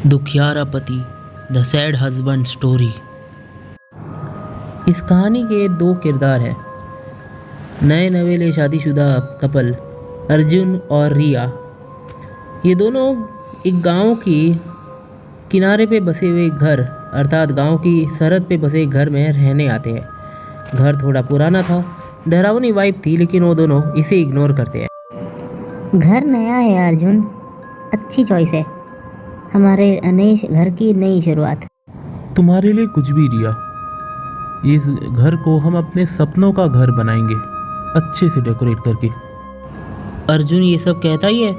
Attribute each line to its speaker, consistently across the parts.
Speaker 1: दुखियारा पति the sad husband story. इस कहानी के दो किरदार हैं। नए नवेले शादीशुदा कपल अर्जुन और रिया। ये दोनों एक गांव की किनारे पे बसे हुए घर अर्थात गांव की सरहद पे बसे एक घर में रहने आते हैं। घर थोड़ा पुराना था, डरावनी वाइब थी, लेकिन वो दोनों इसे इग्नोर करते हैं।
Speaker 2: घर नया है अर्जुन, अच्छी चॉइस है। हमारे नए घर की नई शुरुआत।
Speaker 3: तुम्हारे लिए कुछ भी रिया। इस घर को हम अपने सपनों का घर बनाएंगे, अच्छे से डेकोरेट करके।
Speaker 1: अर्जुन ये सब कहता ही है,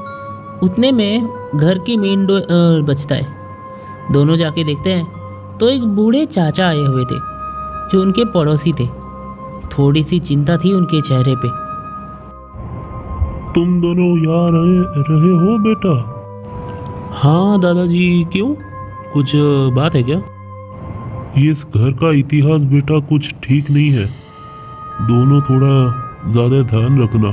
Speaker 1: उतने में घर की मेन डोर बजता है। दोनों जाके देखते हैं तो एक बूढ़े चाचा आए हुए थे जो उनके पड़ोसी थे। थोड़ी सी चिंता थी उनके चेहरे पे।
Speaker 3: तुम दोनों यहाँ रहे हो बेटा? हाँ दादाजी, क्यों? कुछ बात है क्या? इस घर का इतिहास बेटा कुछ ठीक नहीं है, दोनों थोड़ा ज़्यादा ध्यान रखना।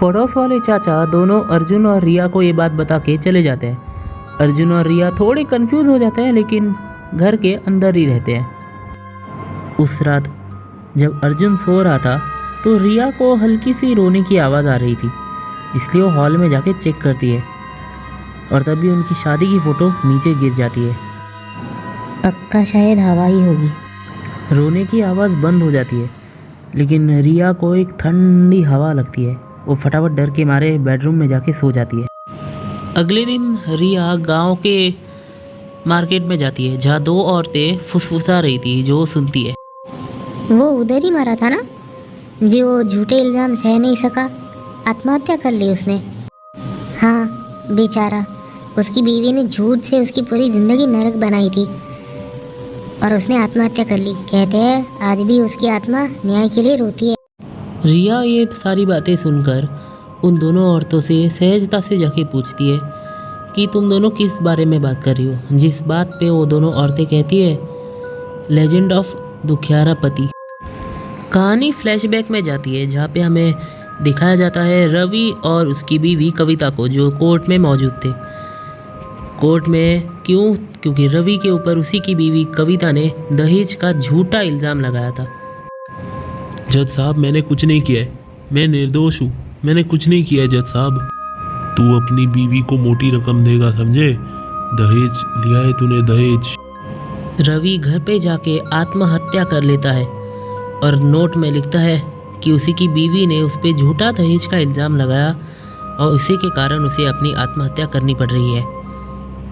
Speaker 1: पड़ोस वाले चाचा दोनों अर्जुन और रिया को ये बात बता के चले जाते हैं। अर्जुन और रिया थोड़े कंफ्यूज हो जाते हैं, लेकिन घर के अंदर ही रहते हैं। उस रात जब अर्जुन सो रहा था तो रिया को हल्की सी रोने की आवाज़ आ रही थी, इसलिए वो हॉल में जाके चेक करती है और तभी उनकी शादी की फ़ोटो नीचे गिर जाती है।
Speaker 2: पक्का शायद हवा ही होगी।
Speaker 1: रोने की आवाज़ बंद हो जाती है, लेकिन रिया को एक ठंडी हवा लगती है। वो फटाफट डर के मारे बेडरूम में जाके सो जाती है। अगले दिन रिया गांव के मार्केट में जाती है, जहाँ दो औरतें फुसफुसा रही थी जो वो सुनती है।
Speaker 2: वो उधर ही मरा था ना, जो झूठे इल्ज़ाम सह नहीं सका, आत्महत्या कर ली उसने। हाँ बेचारा, उसकी बीवी ने झूठ से उसकी पूरी ज़िंदगी नरक बनाई थी और उसने आत्महत्या कर ली। कहते हैं आज भी उसकी आत्मा न्याय के लिए रोती है।
Speaker 1: रिया ये सारी बातें सुनकर उन दोनों औरतों से सहजता से जाके पूछती है कि तुम दोनों किस बारे में बात कर रही हो। जिस बात पे वो दोनों औरतें कहती है लेजेंड ऑफ दुखियारा पति। कहानी फ्लैशबैक में जाती है, जहाँ पे हमें दिखाया जाता है रवि और उसकी बीवी कविता को, जो कोर्ट में मौजूद थे। कोर्ट में क्यों? क्योंकि रवि के ऊपर उसी की बीवी कविता ने दहेज का झूठा इल्ज़ाम लगाया था।
Speaker 3: जज साहब, मैंने कुछ नहीं किया है, मैं निर्दोष हूँ, मैंने कुछ नहीं किया है जज साहब। तू अपनी बीवी को मोटी रकम देगा, समझे? दहेज लिया है तूने, दहेज।
Speaker 1: रवि घर पे जाके आत्महत्या कर लेता है और नोट में लिखता है कि उसी की बीवी ने उस पर झूठा दहेज का इल्ज़ाम लगाया और उसी के कारण उसे अपनी आत्महत्या करनी पड़ रही है,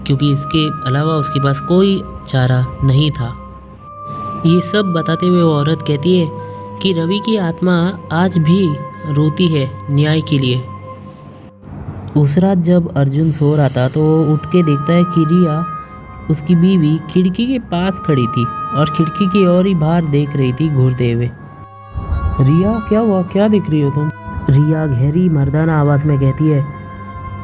Speaker 1: क्योंकि इसके अलावा उसके पास कोई चारा नहीं था। ये सब बताते हुए वो औरत कहती है कि रवि की आत्मा आज भी रोती है न्याय के लिए। उस रात जब अर्जुन सो रहा था तो वो उठ के देखता है कि रिया उसकी बीवी खिड़की के पास खड़ी थी और खिड़की की ओर ही बाहर देख रही थी घूरते हुए।
Speaker 3: रिया, क्या हुआ? क्या देख रही हो तुम?
Speaker 1: रिया गहरी मर्दाना आवाज़ में कहती है,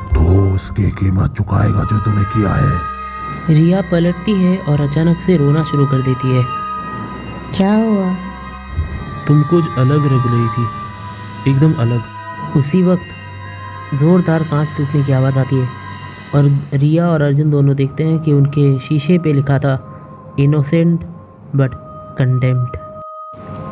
Speaker 4: तो उसकी कीमत चुकाएगा जो तूने किया है।
Speaker 1: रिया पलटती है और अचानक से रोना शुरू कर देती है।
Speaker 2: क्या हुआ?
Speaker 3: तुम कुछ अलग लग रही थी, एकदम अलग।
Speaker 1: उसी वक्त ज़ोरदार कांच टूटने की आवाज़ आती है और रिया और अर्जुन दोनों देखते हैं कि उनके शीशे पे लिखा था इनोसेंट बट कंडेम्ड।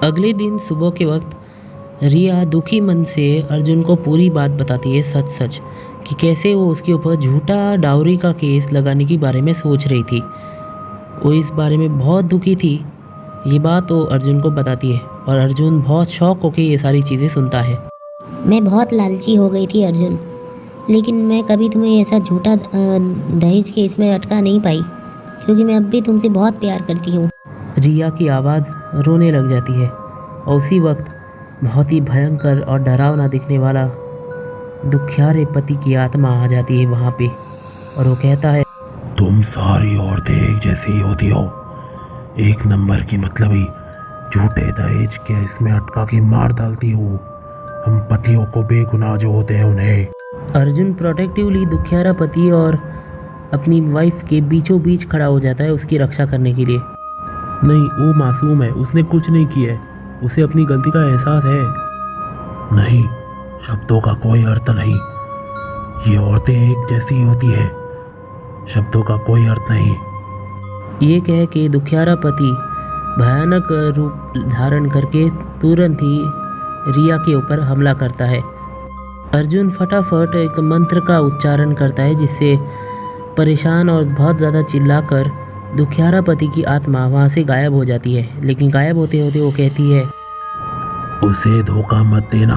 Speaker 1: अगले दिन सुबह के वक्त रिया दुखी मन से अर्जुन को पूरी बात बताती है, सच सच, कि कैसे वो उसके ऊपर झूठा डाउरी का केस लगाने के बारे में सोच रही थी। वो इस बारे में बहुत दुखी थी। ये बात वो अर्जुन को बताती है और अर्जुन बहुत शौक होकर ये सारी चीज़ें सुनता है।
Speaker 2: मैं बहुत लालची हो गई थी अर्जुन, लेकिन मैं कभी तुम्हें ऐसा झूठा दहेज के इसमें अटका नहीं पाई, क्योंकि मैं अब भी तुमसे बहुत प्यार करती हूँ।
Speaker 1: रिया की आवाज़ रोने लग जाती है और उसी वक्त बहुत ही भयंकर और डरावना दिखने वाला दुखियारे पति की आत्मा आ जाती है वहाँ पे और वो कहता है,
Speaker 4: तुम सारी औरतें एक जैसी ही होती हो, एक नंबर की मतलबी, झूठे दहेज के इसमें अटका के मार डालती हो हम पतियों को, बेगुनाह जो होते हैं उन्हें।
Speaker 1: अर्जुन प्रोटेक्टिवली दुखियारा पति और अपनी वाइफ के बीचों बीच खड़ा हो जाता है उसकी रक्षा करने के लिए।
Speaker 3: नहीं, वो मासूम है, उसने कुछ नहीं किया है, उसे अपनी गलती का एहसास है।
Speaker 4: नहीं, शब्दों का कोई अर्थ नहीं, ये औरतें एक जैसी होती है, शब्दों का कोई अर्थ नहीं।
Speaker 1: ये कह के दुखियारा पति भयानक रूप धारण करके तुरंत ही रिया के ऊपर हमला करता है। अर्जुन फटाफट एक मंत्र का उच्चारण करता है जिससे परेशान और बहुत ज़्यादा चिल्लाकर दुखियारा पति की आत्मा वहाँ से गायब हो जाती है। लेकिन गायब होते होते वो कहती है,
Speaker 4: उसे धोखा मत देना,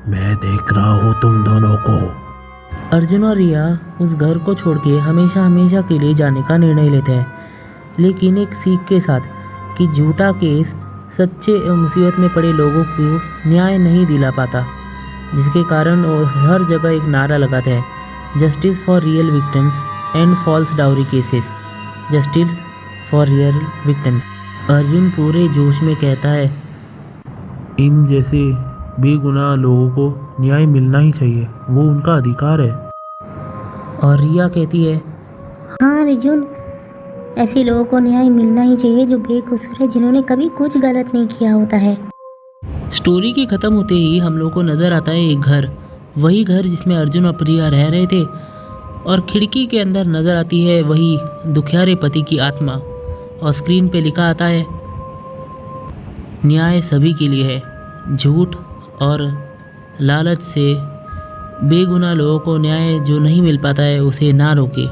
Speaker 4: मैं देख रहा हूँ तुम दोनों को।
Speaker 1: अर्जुन और रिया उस घर को छोड़ के हमेशा हमेशा के लिए जाने का निर्णय लेते हैं, लेकिन एक सीख के साथ कि झूठा केस सच्चे मुसीबत में पड़े लोगों को न्याय नहीं दिला पाता, जिसके कारण वो हर जगह एक नारा लगाते हैं, justice for real victims and false dowry cases, justice for real victims. Arjun पूरे जोश में कहता है,
Speaker 3: इन जैसे बेगुनाह लोगों को न्याय मिलना ही चाहिए, वो उनका अधिकार है।
Speaker 1: और रिया कहती है,
Speaker 2: हाँ अर्जुन, ऐसे लोगों को न्याय मिलना ही चाहिए जो बेकसूर है, जिन्होंने कभी कुछ गलत नहीं किया होता है।
Speaker 1: स्टोरी के ख़त्म होते ही हम लोग को नज़र आता है एक घर, वही घर जिसमें अर्जुन और प्रिया रह रहे थे, और खिड़की के अंदर नज़र आती है वही दुखियारे पति की आत्मा, और स्क्रीन पे लिखा आता है, न्याय सभी के लिए है, झूठ और लालच से बेगुनाह लोगों को न्याय जो नहीं मिल पाता है उसे ना रोके।